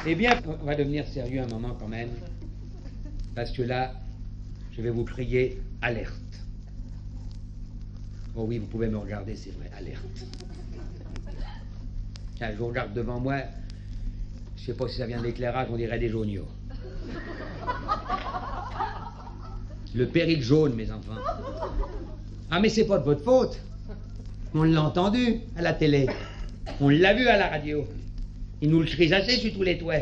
Eh bien, on va devenir sérieux un moment quand même. Parce que là, je vais vous crier alerte. Oh oui, vous pouvez me regarder, c'est vrai, alerte. Tiens, je vous regarde devant moi. Je sais pas si ça vient de l'éclairage, on dirait des jauniaux. Le péril jaune, mes enfants. Ah, mais c'est pas de votre faute. On l'a entendu à la télé. On l'a vu à la radio. Ils nous le crient assez sur tous les toits.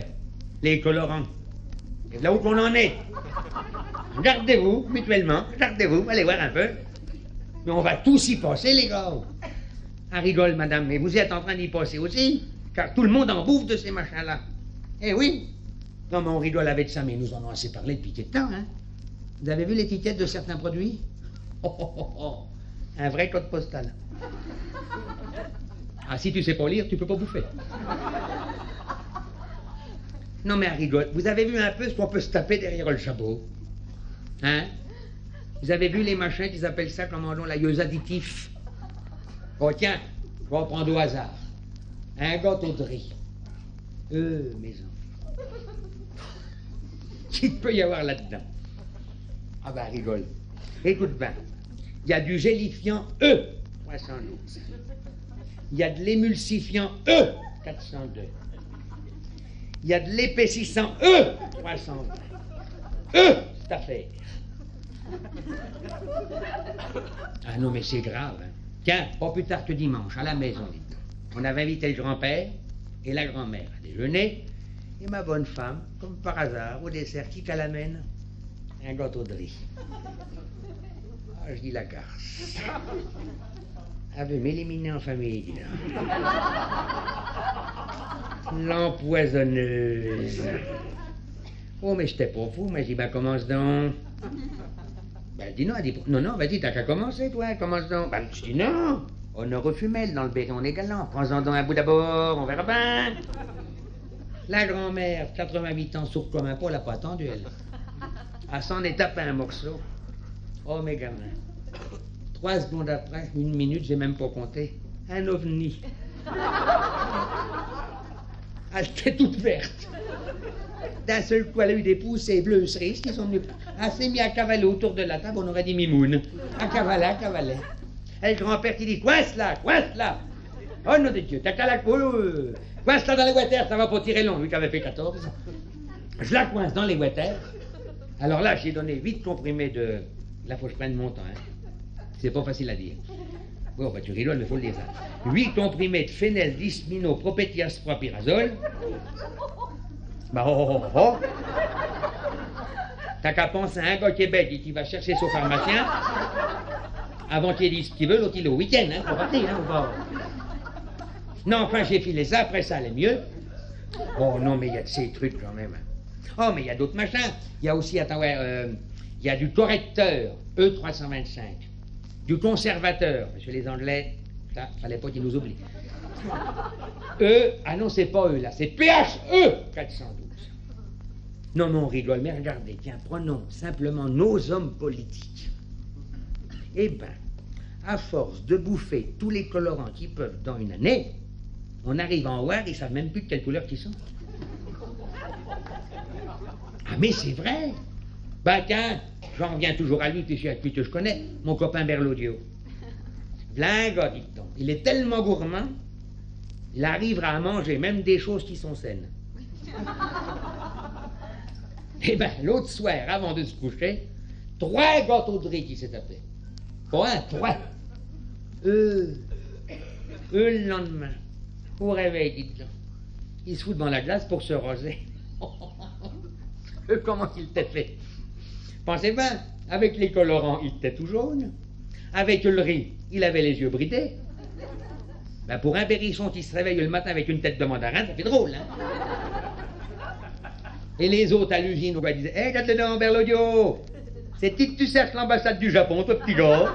Les colorants. Et là où qu'on en est. Regardez-vous, mutuellement. Regardez-vous, allez voir un peu. Mais on va tous y passer, les gars. Ah, rigole, madame, mais vous êtes en train d'y passer aussi. Car tout le monde en bouffe de ces machins-là. Eh oui. Non, mais on rigole avec ça, mais nous en avons assez parlé depuis quelque temps, hein. Vous avez vu l'étiquette de certains produits? Oh, oh, oh, oh. Un vrai code postal. Ah, si tu sais pas lire, tu peux pas bouffer. Non, mais elle rigole. Vous avez vu un peu ce qu'on peut se taper derrière le chapeau? Hein? Vous avez vu les machins qu'ils appellent ça, comment on dit, les additifs? Oh, tiens, je vais prendre au hasard. Un gâteau de riz. Mes enfants. Qu'il peut y avoir là-dedans? Ah ben, rigole. Écoute bien. Il y a du gélifiant E, 312. Il y a de l'émulsifiant E, 402. Il y a de l'épaississant E, 320. C'est affaire. Ah non, mais c'est grave. Hein. Tiens, pas plus tard que dimanche, à la maison, dites. On avait invité le grand-père et la grand-mère à déjeuner. Et ma bonne femme, comme par hasard, au dessert, qui qu'elle amène? Un gâteau de riz. Ah, je dis la garce. Elle veut m'éliminer en famille, dis donc. L'empoisonneuse. Oh, mais j'étais pas fou, mais je dis, ben, commence donc. Ben, elle dit non, elle dit, non, vas-y, t'as qu'à commencer, toi, commence donc. Ben, je dis non, on ne refumelle dans le béton, on est galant. Prends-en donc un bout d'abord, on verra bien. La grand-mère, 88 ans, sourde comme un pot, elle n'a pas attendu, elle. Elle s'en est tapé un morceau. Oh, mes gamins. 3 secondes après, 1 minute, j'ai même pas compté. Un ovni. Elle était toute verte. D'un seul coup, elle a eu des poussées bleues cerises qui sont venues. Elle s'est mise à cavaler autour de la table, on aurait dit Mimoun. À cavaler. Et le grand-père qui dit, coince là. Oh, nom de Dieu, t'as qu'à la coince là dans les water, ça va pas tirer long, lui qui avait fait 14. Je la coince dans les water. Alors là, j'ai donné 8 comprimés de... Là, faut que je prenne mon temps, hein. C'est pas facile à dire. Bon, bah tu rigoles, mais faut le dire ça. 8 comprimés de phénel, dysmino, propétiaspora, pyrazole. Bah, oh. T'as qu'à penser à un gars qui est bête et qui va chercher son pharmacien. Avant qu'il dise ce qu'il veut, l'autre il est au week-end, hein. Faut partir, hein, ou pas. Non, enfin, j'ai filé ça, après ça allait mieux. Oh non, mais il y a de ces trucs quand même. Oh, mais il y a d'autres machins. Il y a aussi, attends, ouais, il y a du correcteur, E325. Du conservateur, parce que les Anglais, ça, fallait pas qu'ils nous oublient. Ah non, c'est pas eux là, c'est PHE 412. Non, on rigole, mais regardez, tiens, prenons simplement nos hommes politiques. Eh ben, à force de bouffer tous les colorants qu'ils peuvent dans une année, on arrive en voir, ils savent même plus de quelle couleur qu'ils sont. Ah mais c'est vrai. Ben tiens, j'en reviens toujours à lui, puis que je connais, mon copain Berlaudio. V'là un gars, dites-donc. Il est tellement gourmand, il arrivera à manger même des choses qui sont saines. Eh ben, l'autre soir, avant de se coucher, 3 gâteaux de riz qui s'est tapé. Pas un, 3. Le lendemain, au réveil, dites-donc, il se fout devant la glace pour se roser. Comment il t'a fait? Pensez bien, avec les colorants, il était tout jaune. Avec le riz, il avait les yeux bridés. Ben pour un berrichon qui se réveille le matin avec une tête de mandarin, ça fait drôle, hein? Et les autres à l'usine, on va dire, hé, regarde-le donc, Berlaudio! C'est que tu cercles l'ambassade du Japon, toi, petit gars!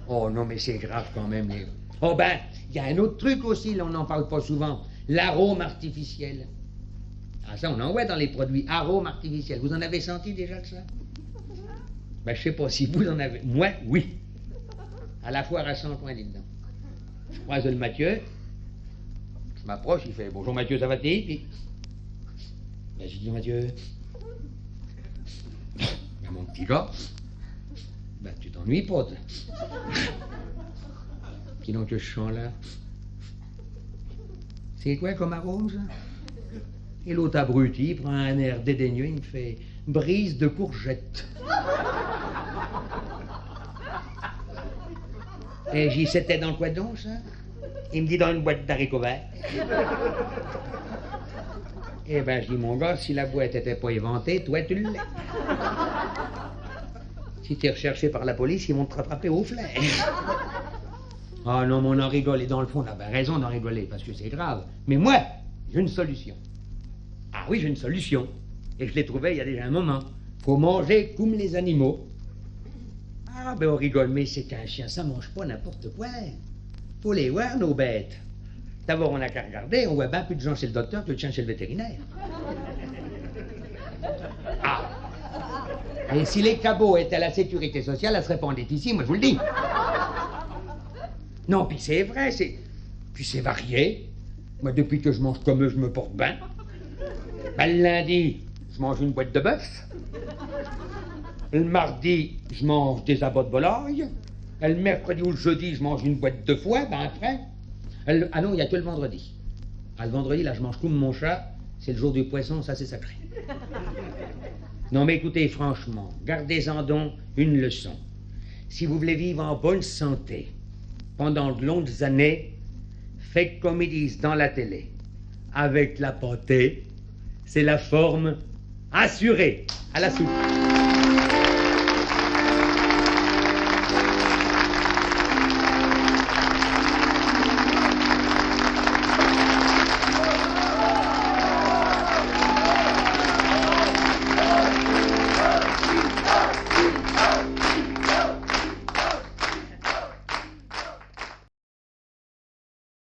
Oh non, mais c'est grave quand même, les... Oh ben, il y a un autre truc aussi, là, on n'en parle pas souvent. L'arôme artificiel. Ah ça, on en voit dans les produits arômes artificiels. Vous en avez senti déjà de ça? Ben, je sais pas si vous en avez. Moi, oui. À la foire à Saint-Ouen, dites donc. Je croise le Mathieu. Je m'approche, il fait « Bonjour Mathieu, ça va t'es ?» Puis... Ben, j'ai dit « Mathieu... » Ben, mon petit gars... Ben, tu t'ennuies pas, toi. Qui donc que je chante là? C'est quoi comme arôme, ça? Et l'autre abruti prend un air dédaigneux, il me fait « Brise de courgette ». Et j'y c'était dans quoi donc, ça? Il me dit dans une boîte d'haricots verts. Eh ben, je dis, mon gars, si la boîte était pas éventée, toi, tu l'es. Si t'es recherché par la police, ils vont te rattraper au flair. Ah non, mais on en rigole, et dans le fond, on a bien raison d'en rigoler, parce que c'est grave. Mais moi, j'ai une solution. Ah oui, j'ai une solution. Et je l'ai trouvée il y a déjà un moment. Faut manger comme les animaux. Ah ben on rigole, mais c'est qu'un chien, ça mange pas n'importe quoi. Faut les voir, nos bêtes. D'abord, on n'a qu'à regarder, on voit bien plus de gens chez le docteur que de chiens chez le vétérinaire. Ah. Et si les cabots étaient à la sécurité sociale, elles seraient pendues ici, moi je vous le dis. Non, puis c'est vrai, puis c'est varié. Moi, depuis que je mange comme eux, je me porte bien. Ben, le lundi, je mange une boîte de bœuf. Le mardi, je mange des abats de volaille. Le mercredi ou le jeudi, je mange une boîte de foie, ben après. Ah non, il n'y a que le vendredi. Ah, le vendredi, là, je mange comme mon chat. C'est le jour du poisson, ça, c'est sacré. Non, mais écoutez, franchement, gardez-en donc une leçon. Si vous voulez vivre en bonne santé pendant de longues années, faites comme ils disent dans la télé. Avec la pâtée, c'est la forme assurée. À la soupe.